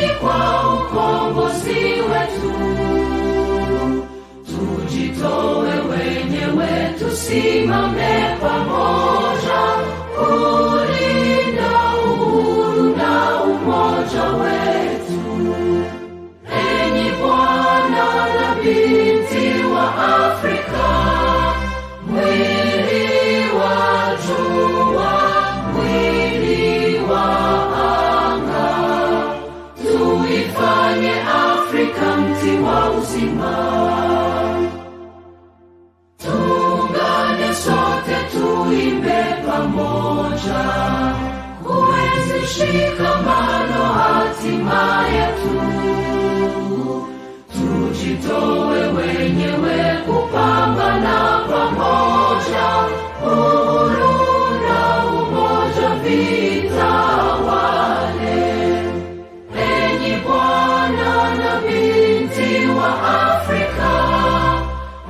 kwa ukombozi wetu. Tujitoe wenyewe, tusimame pamoja kulinda uhuru na umoja wetu. Enyi Bwana na binti wa Afrika, mwili wa jua, mwili wa anga, tuifanye Afrika mti wa uzima. Tuungane sote, tuimbe pamoja, kuenzi shikamano hatima yetu. Tujitoe wenyewe kupambana pamoja, uhuru na umoja vitawale. Enyi Bwana na binti wa Afrika,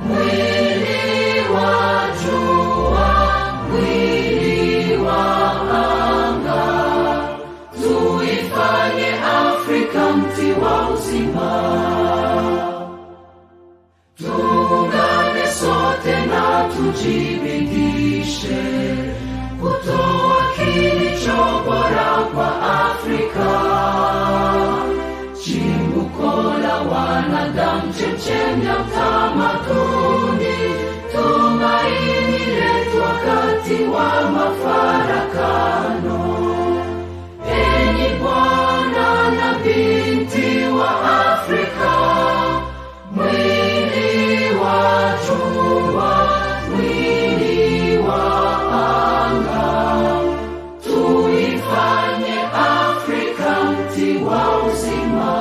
mwili wa jua, mwili wa anga, tuifanye Afrika mti wa uzima. Tuungane sote na tujibidishe kutoa kilicho bora kwa Afrika. Chimbuko la wanadamu, chemchemi ya utamaduni, tumaini letu wakati wa mafarakano. Enyi Bwana na binti wa Afrika, mwili wa jua, mwili wa anga, tuifanye Afrika mti wa uzima.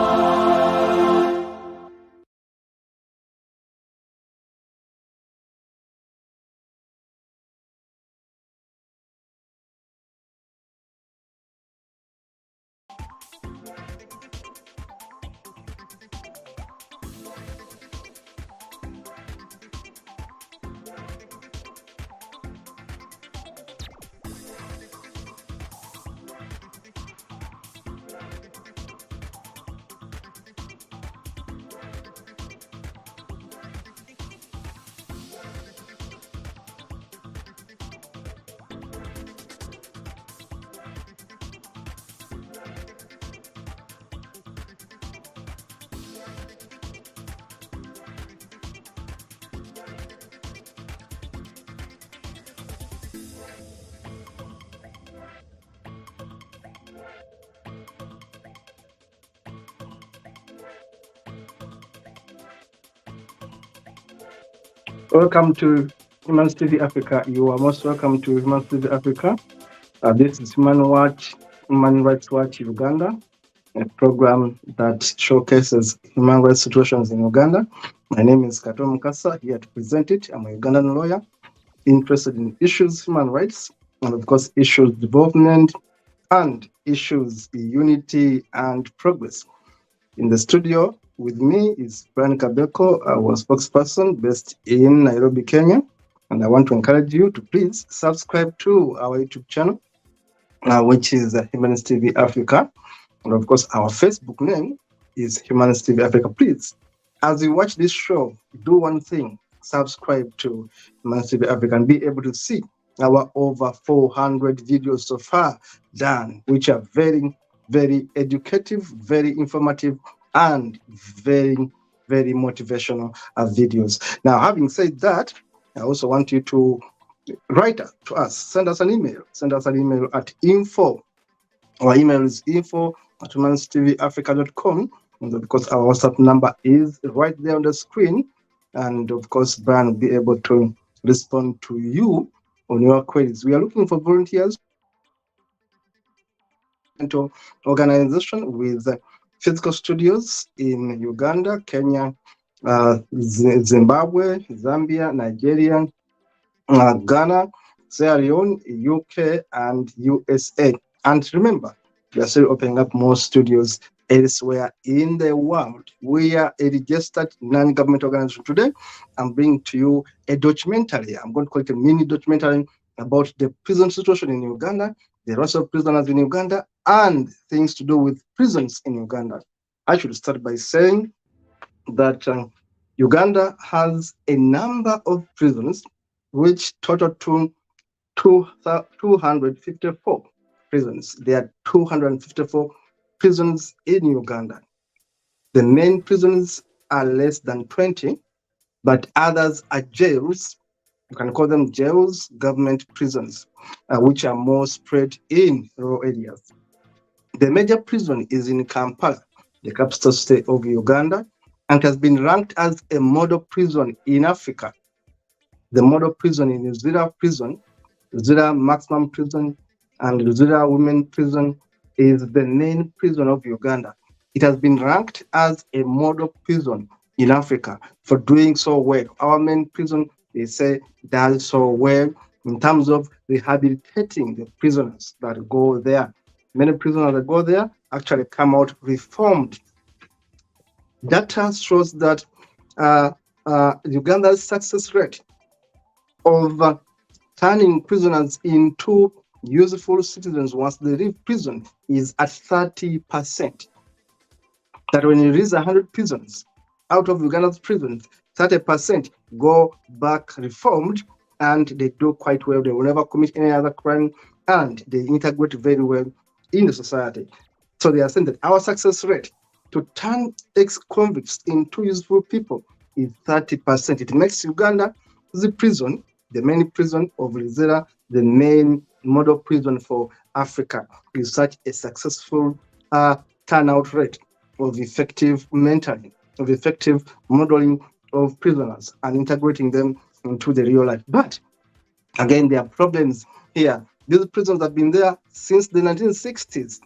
Welcome to Human TV Africa. You are most welcome to Human TV Africa. This is Human Rights Watch Uganda, a program that showcases human rights situations in Uganda. My name is Kato Mukasa, here to present it. I'm a Ugandan lawyer interested in issues human rights, and of course issues development and issues unity and progress. In the studio with me is Brian Kabeko, our spokesperson based in Nairobi, Kenya. And I want to encourage you to please subscribe to our YouTube channel, which is Humanist TV Africa. And of course, our Facebook name is Humanist TV Africa. Please, as you watch this show, do one thing: subscribe to Humanist TV Africa and be able to see our over 400 videos so far done, which are very, very educative, very informative, and very, very motivational videos. Now, having said that, I also want you to write to us, send us an email. Send us an email at info. Our email is info@humanistvafrica.com, because our WhatsApp number is right there on the screen. And of course, Brian will be able to respond to you on your queries. We are looking for volunteers into organization with physical studios in Uganda, Kenya, Zimbabwe, Zambia, Nigeria, Ghana, Sierra Leone, UK, and USA. And remember, we are still opening up more studios elsewhere in the world. We are a registered non-government organization. Today, I'm bringing to you a documentary. I'm going to call it a mini documentary about the prison situation in Uganda the loss of prisoners in Uganda, and things to do with prisons in Uganda. I should start by saying that Uganda has a number of prisons which total to 254 prisons. There are 254 prisons in Uganda. The main prisons are less than 20, but others are jails. You can call them jails, government prisons, which are more spread in rural areas. The major prison is in Kampala, the capital state of Uganda, and has been ranked as a model prison in Africa. The model prison in Zira Prison, Zira Maximum Prison, and Zira Women Prison is the main prison of Uganda. It has been ranked as a model prison in Africa for doing so well. Our main prison, they say, does so well in terms of rehabilitating the prisoners that go there. Many prisoners that go there actually come out reformed. Data shows that Uganda's success rate of turning prisoners into useful citizens once they leave prison is at 30%. That when you release 100 prisoners out of Uganda's prisons, 30% go back reformed, and they do quite well. They will never commit any other crime, and they integrate very well in the society. So they are saying that our success rate to turn ex-convicts into useful people is 30%. It makes Uganda the prison, the main prison of Lizera, the main model prison for Africa, is such a successful turnout rate of effective mentoring, of effective modeling of prisoners and integrating them into the real life. But again, there are problems here. These prisons have been there since the 1960s.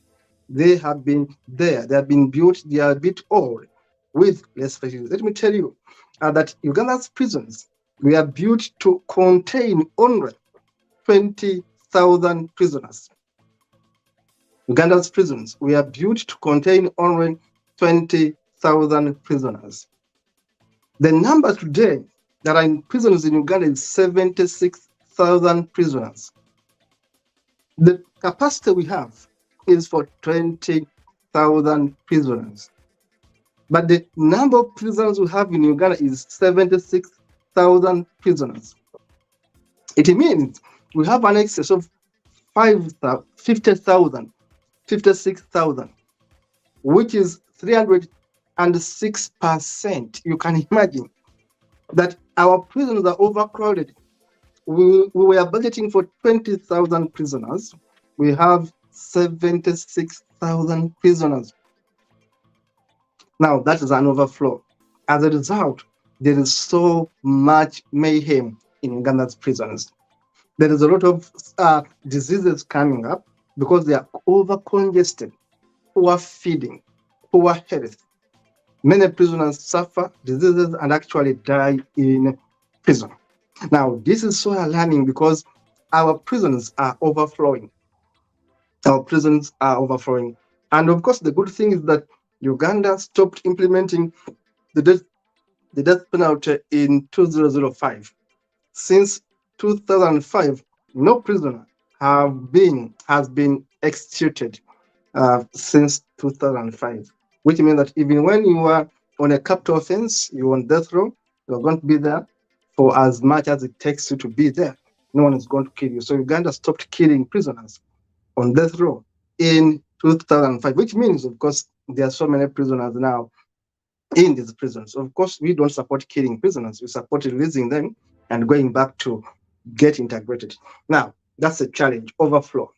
They have been there. They have been built. They are a bit old. With, let's face it, let me tell you that Uganda's prisons were built to contain only 20,000 prisoners. Uganda's prisons were built to contain only 20,000 prisoners. The number today that are in prisons in Uganda is 76,000 prisoners. The capacity we have is for 20,000 prisoners. But the number of prisoners we have in Uganda is 76,000 prisoners. It means we have an excess of 50,000, 56,000, which is 306%. You can imagine that our prisons are overcrowded. We were budgeting for 20,000 prisoners. We have 76,000 prisoners. Now, that is an overflow. As a result, there is so much mayhem in Uganda's prisons. There is a lot of diseases coming up because they are over-congested, poor feeding, poor health. Many prisoners suffer diseases and actually die in prison. Now, this is so alarming because our prisons are overflowing. Our prisons are overflowing. And of course, the good thing is that Uganda stopped implementing the death penalty in 2005. Since 2005, no prisoner has been executed since 2005, which means that even when you are on a capital offense, you're on death row, you're going to be there for as much as it takes you to be there. No one is going to kill you. So Uganda stopped killing prisoners on death row in 2005, which means, of course, there are so many prisoners now in these prisons. Of course, we don't support killing prisoners. We support releasing them and going back to get integrated. Now, that's a challenge, overflow.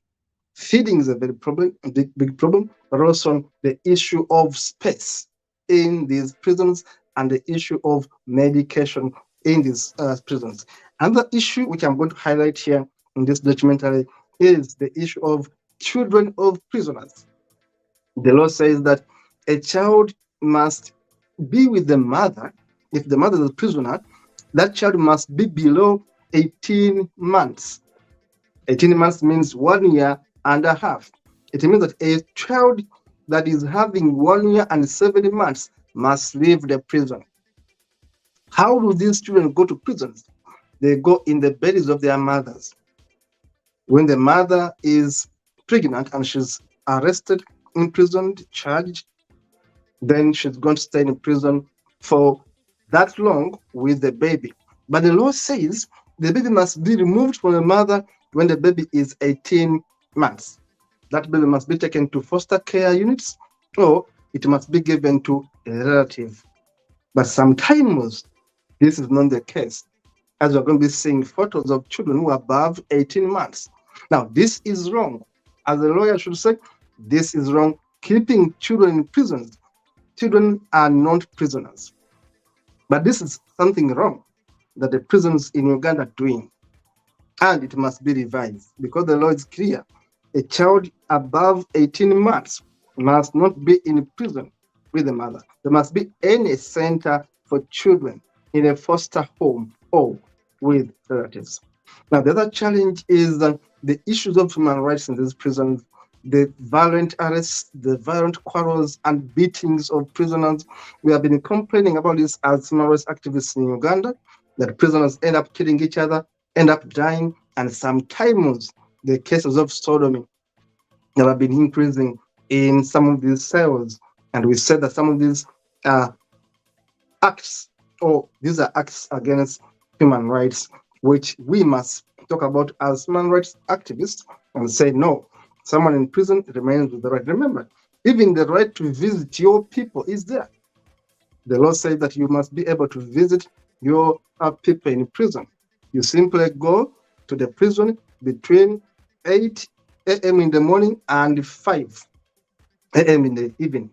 Feeding is a very big problem, but also the issue of space in these prisons and the issue of medication in these prisons. Another issue which I'm going to highlight here in this documentary is the issue of children of prisoners. The law says that a child must be with the mother. If the mother is a prisoner, that child must be below 18 months. 18 months means 1 year and a half. It means that a child that is having 1 year and 7 months must leave the prison. How do these children go to prisons? They go in the bellies of their mothers. When the mother is pregnant and she's arrested, imprisoned, charged, then she's going to stay in prison for that long with the baby. But the law says the baby must be removed from the mother when the baby is 18 months. That baby must be taken to foster care units or it must be given to a relative. But sometimes this is not the case, as we're going to be seeing photos of children who are above 18 months. Now, this is wrong. As a lawyer should say, this is wrong. Keeping children in prisons, children are not prisoners. But this is something wrong that the prisons in Uganda are doing. And it must be revised because the law is clear. A child above 18 months must not be in prison with the mother. There must be any center for children in a foster home or with relatives. Now, the other challenge is the issues of human rights in these prisons, the violent arrests, the violent quarrels and beatings of prisoners. We have been complaining about this as human rights activists in Uganda, that prisoners end up killing each other, end up dying, and sometimes the cases of sodomy have been increasing in some of these cells. And we said that some of these acts, or these are acts against human rights, which we must talk about as human rights activists and say, no, someone in prison remains with the right. Remember, even the right to visit your people is there. The law says that you must be able to visit your people in prison. You simply go to the prison between 8 a.m. in the morning and 5 a.m. in the evening.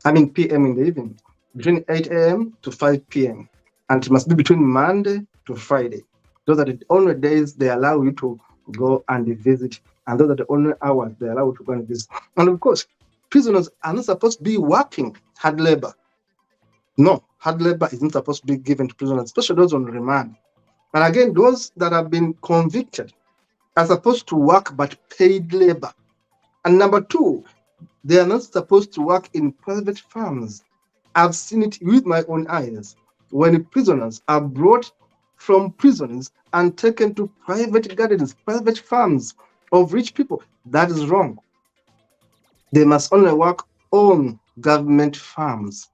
PM in the evening, between 8 a.m. to 5 p.m. And it must be between Monday to Friday. Those are the only days they allow you to go and visit, and those are the only hours they allow you to go and visit. And of course, prisoners are not supposed to be working hard labor. No, hard labor is not supposed to be given to prisoners, especially those on remand. And again, those that have been convicted are supposed to work but paid labor. And number two, they are not supposed to work in private farms. I've seen it with my own eyes. When prisoners are brought from prisons and taken to private gardens, private farms of rich people, that is wrong. They must only work on government farms.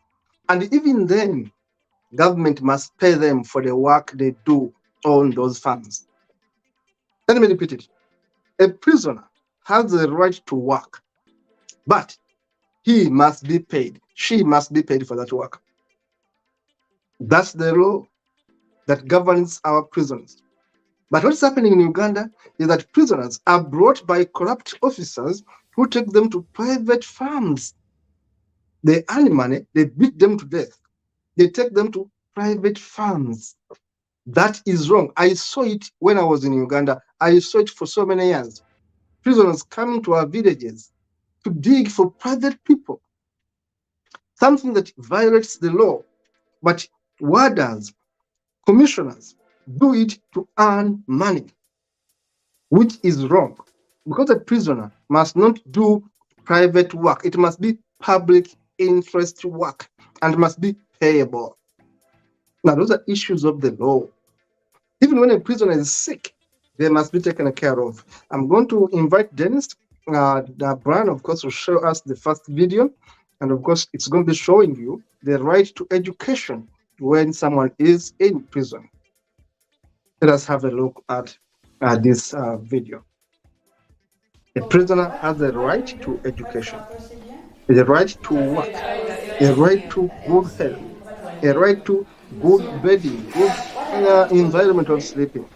And even then, government must pay them for the work they do on those farms. Let me repeat it. A prisoner has the right to work, but he must be paid. She must be paid for that work. That's the law that governs our prisons. But what's happening in Uganda is that prisoners are brought by corrupt officers who take them to private farms. They earn money, they beat them to death. They take them to private farms. That is wrong. I saw it when I was in Uganda. I saw it for so many years. Prisoners coming to our villages to dig for private people, something that violates the law. But warders, commissioners do it to earn money, which is wrong, because a prisoner must not do private work. It must be public interest work and must be payable. Now, those are issues of the law. Even when a prisoner is sick, they must be taken care of. I'm going to invite Dennis. Brian, of course, will show us the first video. And of course, it's going to be showing you the right to education when someone is in prison. Let us have a look at this video. A prisoner has a right to education, a right to work, a right to good health, a right to good bedding, good environment of sleeping.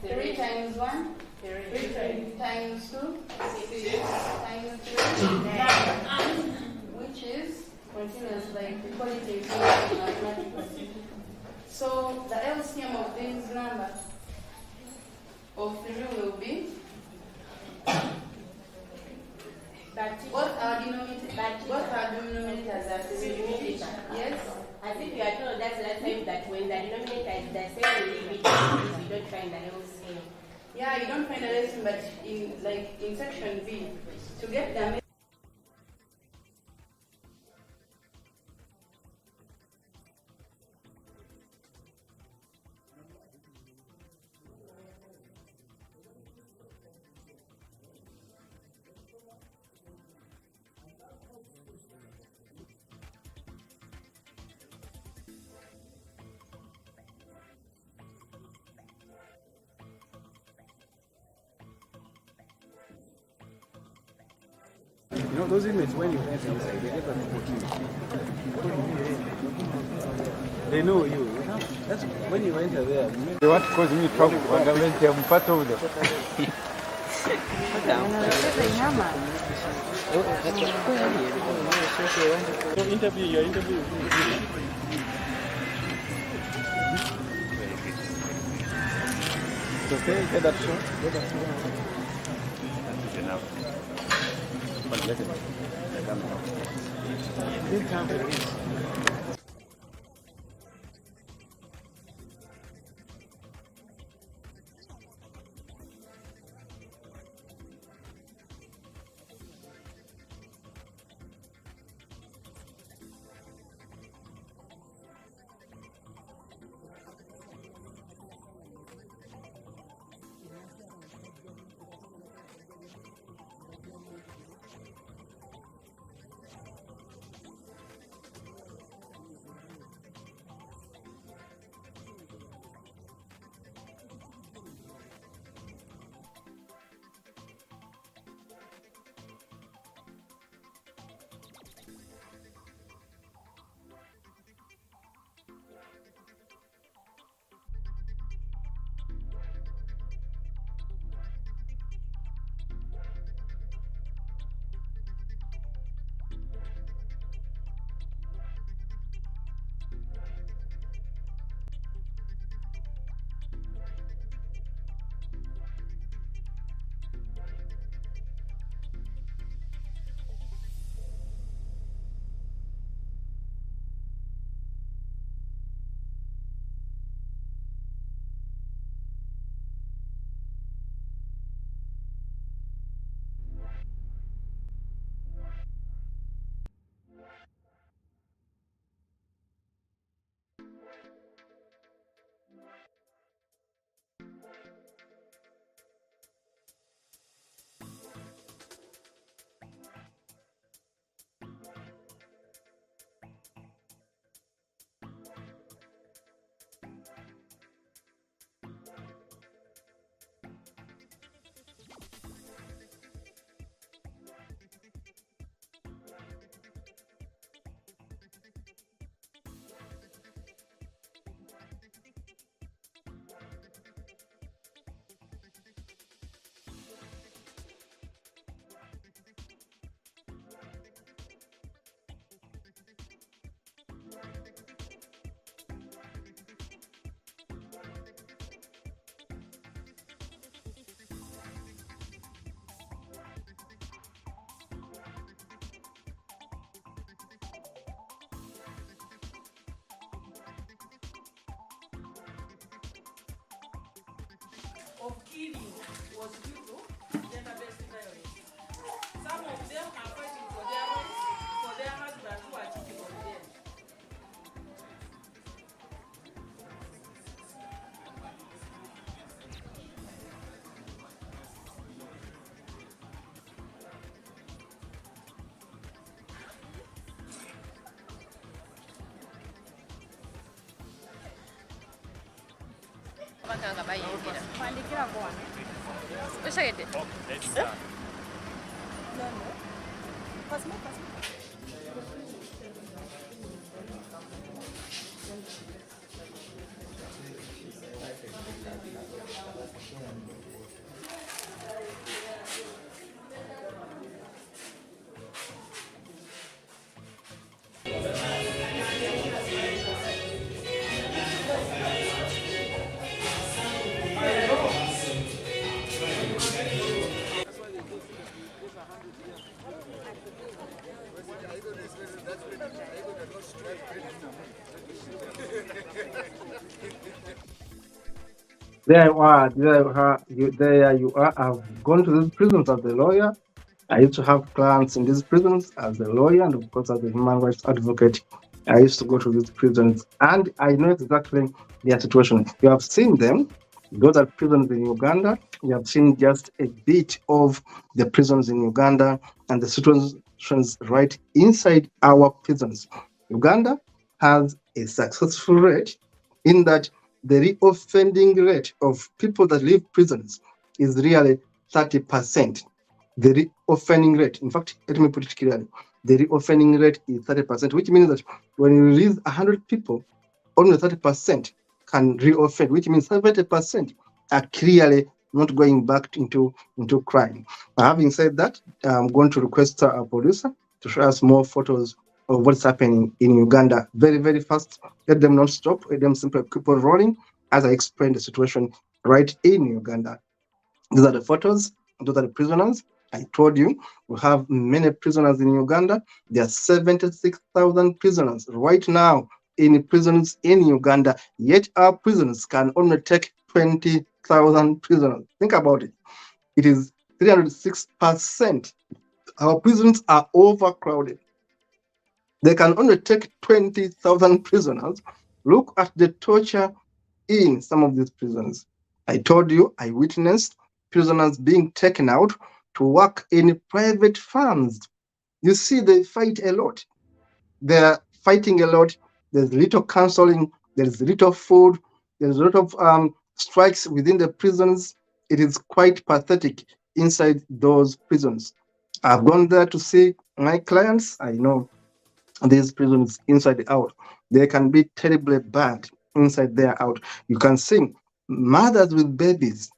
3 times 1, 3 times 2, 6 times 3, which is continuous, like we call it in mathematics. So the LCM of this number of 3 will be both our denominators are 3. Yes? I think you are told that's the time that when the denominator is the same with we don't find the LCM. Yeah, you don't find a LCM, but in section B, to get the know, those inmates, when you enter inside, they get that they know you. That's when you enter there. They want to cause me trouble. But I'm part of them. Interview, your interview. It's okay, get that show. Get that show. That's enough. But listen, big time it is. Of killing was due to gender-based violence. Some of them are fighting for their husbands who are cheating on them. Kuandikira bwana. Ushagete. No. Pass me. There you are. I've gone to these prisons as a lawyer. I used to have clients in these prisons as a lawyer, and of course as a human rights advocate. I used to go to these prisons, and I know exactly their situation. You have seen them. Those are prisons in Uganda. You have seen just a bit of the prisons in Uganda and the situations right inside our prisons. Uganda has a successful rate in that the reoffending rate of people that leave prisons is really 30%. The reoffending rate. In fact, let me put it clearly. The reoffending rate is 30%, which means that when you release 100 people, only 30% can reoffend, which means 70% are clearly not going back into crime. Now, having said that, I'm going to request our producer to show us more photos of what's happening in Uganda very, very fast. Let them not stop. Let them simply keep on rolling as I explain the situation right in Uganda. These are the photos. Those are the prisoners. I told you we have many prisoners in Uganda. There are 76,000 prisoners right now in prisons in Uganda. Yet our prisons can only take 20,000 prisoners. Think about it. It is 306%. Our prisons are overcrowded. They can only take 20,000 prisoners. Look at the torture in some of these prisons. I told you, I witnessed prisoners being taken out to work in private farms. You see, they fight a lot. They're fighting a lot. There's little counseling. There's little food. There's a lot of strikes within the prisons. It is quite pathetic inside those prisons. I've gone there to see my clients. I know these prisons inside and out. They can be terribly bad inside there out. You can see mothers with babies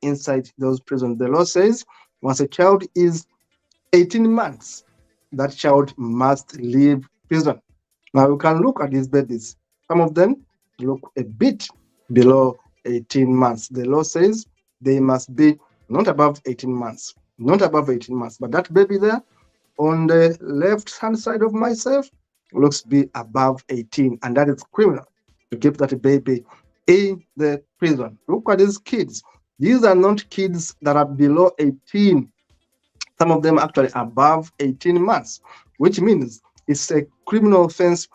inside those prisons. The law says once a child is 18 months, that child must leave prison. Now you can look at these babies. Some of them look a bit below 18 months. The law says they must be not above 18 months. Not above 18 months. But that baby there on the left-hand side of myself looks to be above 18, and that is criminal to keep that baby in the prison. Look at these kids. These are not kids that are below 18. Some of them actually above 18 months, which means it's a criminal offense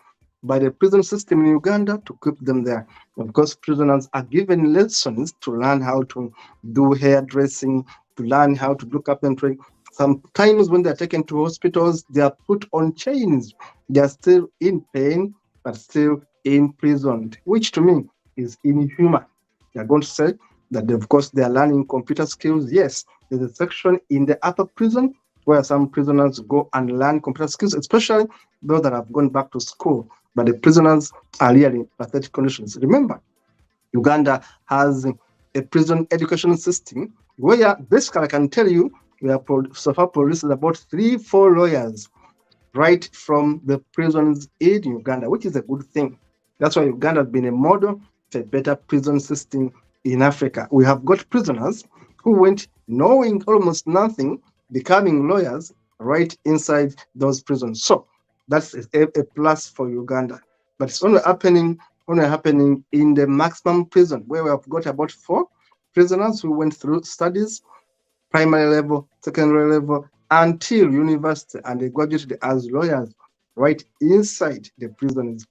by the prison system in Uganda to keep them there. Of course, prisoners are given lessons to learn how to do hairdressing, to learn how to do carpentry. Sometimes when they're taken to hospitals, they are put on chains. They are still in pain, but still imprisoned, which to me is inhuman. They're going to say that, of course, they are learning computer skills. Yes, there's a section in the upper prison where some prisoners go and learn computer skills, especially those that have gone back to school. But the prisoners are really in pathetic conditions. Remember, Uganda has a prison education system where basically I can tell you we have so far produced about 3-4 lawyers right from the prisons in Uganda, which is a good thing. That's why Uganda has been a model for a better prison system in Africa. We have got prisoners who went knowing almost nothing, becoming lawyers right inside those prisons. So that's a plus for Uganda. But it's only happening in the maximum prison, where we have got about 4 prisoners who went through studies, primary level, secondary level, until university, and they graduated as lawyers right inside the prisons.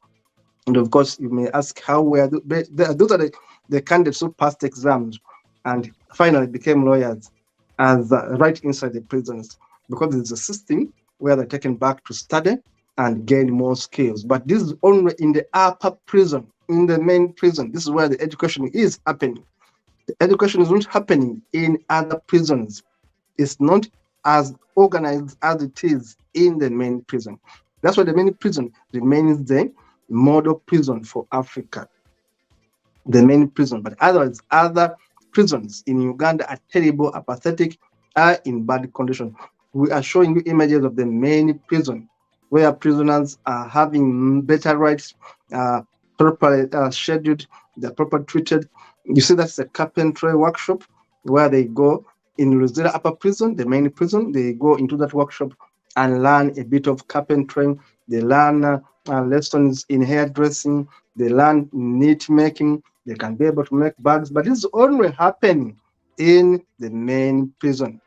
And of course, you may ask how were those are the candidates who passed exams and finally became lawyers as right inside the prisons, because there's a system where they're taken back to study and gain more skills. But this is only in the upper prison, in the main prison. This is where the education is happening. The education is not happening in other prisons. It's not as organized as it is in the main prison. That's why the main prison remains the model prison for Africa. The main prison. But otherwise, other prisons in Uganda are terrible, are pathetic, are in bad condition. We are showing you images of the main prison, where prisoners are having better rights, properly scheduled, they're properly treated. You see, that's a carpentry workshop where they go in Luzira Upper Prison, the main prison. They go into that workshop and learn a bit of carpentry. They learn lessons in hairdressing. They learn knit making. They can be able to make bags, but this is only happening in the main prison.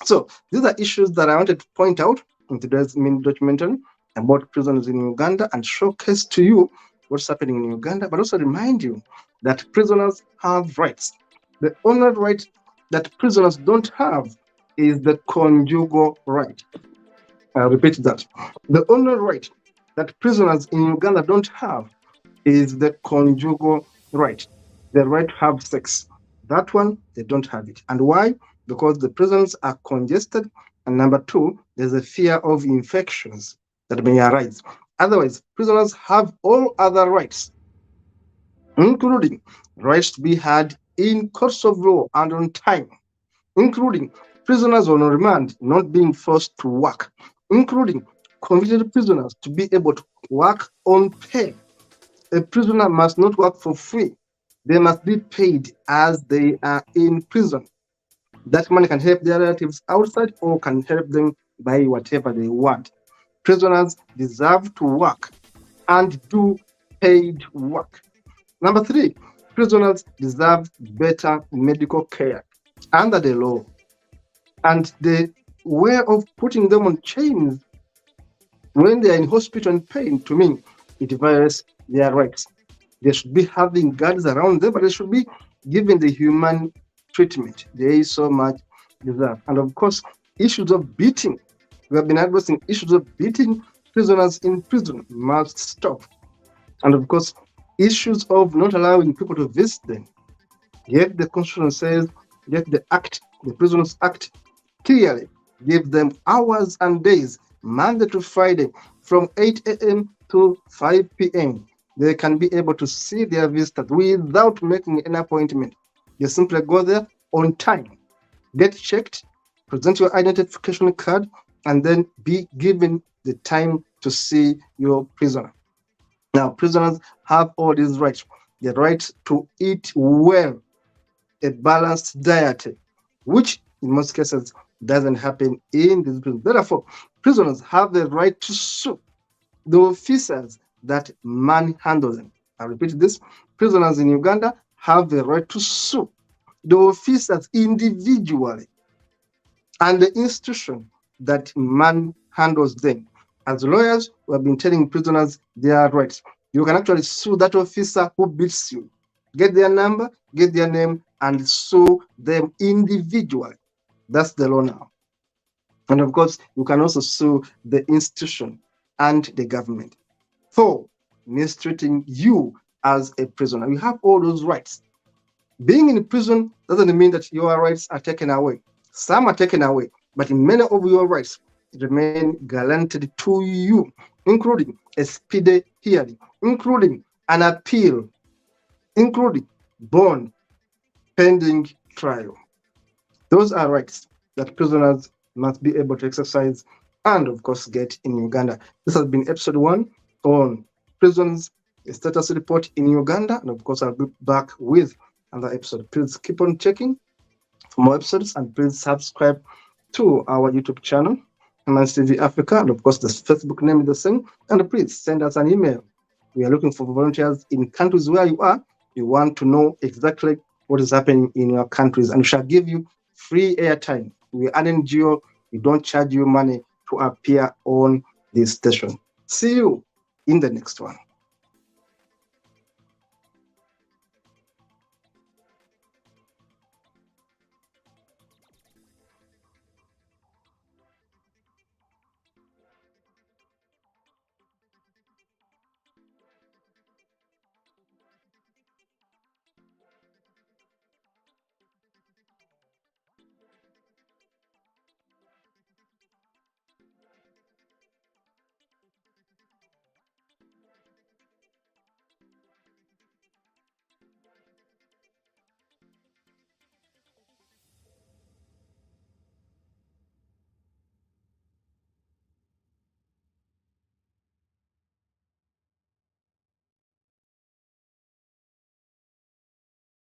So these are issues that I wanted to point out in today's mini documentary about prisons in Uganda, and showcase to you what's happening in Uganda, but also remind you that prisoners have rights. The only right that prisoners don't have is the conjugal right. I'll repeat that. The only right that prisoners in Uganda don't have is the conjugal right, the right to have sex. That one, they don't have it. And why? because the prisons are congested, and number two, there's a fear of infections that may arise. Otherwise, prisoners have all other rights, including rights to be heard in courts of law and on time, including prisoners on remand not being forced to work, including convicted prisoners to be able to work on pay. A prisoner must not work for free. They must be paid as they are in prison. That money can help their relatives outside or can help them buy whatever they want. Prisoners deserve to work and do paid work. Number three, prisoners deserve better medical care under the law. And the way of putting them on chains when they are in hospital in pain, to me, it violates their rights. They should be having guards around them, but they should be given the human treatment they so much deserve. And of course, issues of beating. We have been addressing issues of beating prisoners in prison must stop. And of course, issues of not allowing people to visit them. Yet the Constitution says, yet the Act, the Prisoners Act, clearly give them hours and days, Monday to Friday, from 8 a.m. to 5 p.m. They can be able to see their visitors without making an appointment. You simply go there on time, get checked, present your identification card, and then be given the time to see your prisoner. Now, prisoners have all these rights. The right to eat well, a balanced diet, which in most cases doesn't happen in these prisons. Therefore, prisoners have the right to sue the officers that manhandle them. I repeat this, prisoners in Uganda have the right to sue the officers individually and the institution that manhandles them. As lawyers, we have been telling prisoners their rights. You can actually sue that officer who beats you. Get their number, get their name, and sue them individually. That's the law now. And of course, you can also sue the institution and the government for mistreating you as a prisoner. You have all those rights. Being in prison doesn't mean that your rights are taken away. Some are taken away, but many of your rights remain guaranteed to you, including a speedy hearing, including an appeal, including bond pending trial. Those are rights that prisoners must be able to exercise and, of course, get in Uganda. This has been episode 1 on prisons status report in Uganda. And, of course, I'll be back with another episode. Please keep on checking for more episodes and please subscribe to our YouTube channel, Humanist TV Africa. And, of course, the Facebook name is the same. And please send us an email. We are looking for volunteers in countries where you are. We want to know exactly what is happening in your countries, and we shall give you free airtime. We are an NGO. We don't charge you money to appear on this station. See you in the next one.